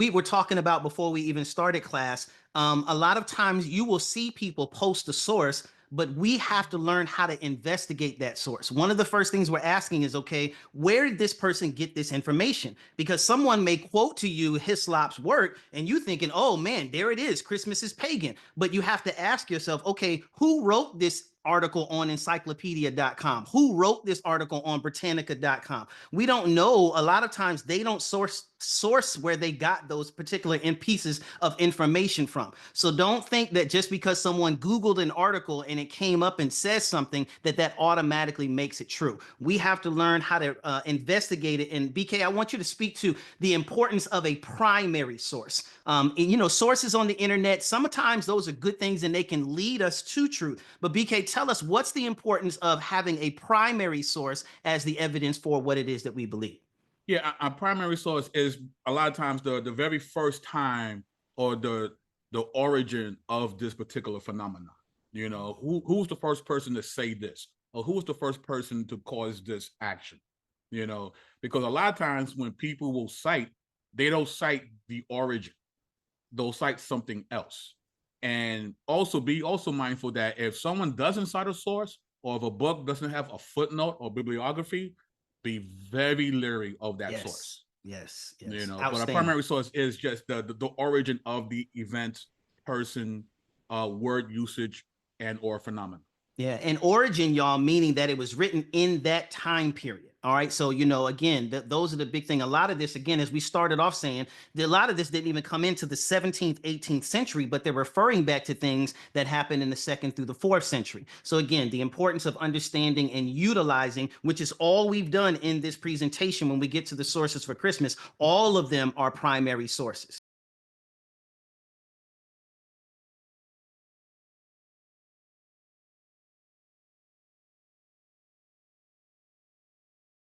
we were talking about before we even started class, a lot of times you will see people post a source, but we have to learn how to investigate that source. One of the first things we're asking is, okay, where did this person get this information? Because someone may quote to you Hislop's work and you thinking, oh man, there it is, Christmas is pagan. But you have to ask yourself, okay, who wrote this article on encyclopedia.com? Who wrote this article on Britannica.com? We don't know. A lot of times they don't source where they got those particular pieces of information from. So don't think that just because someone Googled an article and it came up and says something that automatically makes it true. We have to learn how to investigate it. And BK, I want you to speak to the importance of a primary source. Sources on the internet, sometimes those are good things and they can lead us to truth. But BK, tell us, what's the importance of having a primary source as the evidence for what it is that we believe? Yeah, our primary source is a lot of times the very first time or the origin of this particular phenomenon. Who's the first person to say this, or who's the first person to cause this action? Because a lot of times when people will cite, they don't cite the origin, they'll cite something else. And also be mindful that if someone doesn't cite a source, or if a book doesn't have a footnote or bibliography, be very leery of that source. Yes. But our primary source is just the origin of the event, person, word usage, and or phenomenon. Yeah, and origin, y'all, meaning that it was written in that time period. All right. So, again, those are the big thing. A lot of this, again, as we started off saying, a lot of this didn't even come into the 17th, 18th century, but they're referring back to things that happened in the 2nd through the 4th century. So, again, the importance of understanding and utilizing, which is all we've done in this presentation when we get to the sources for Christmas, all of them are primary sources.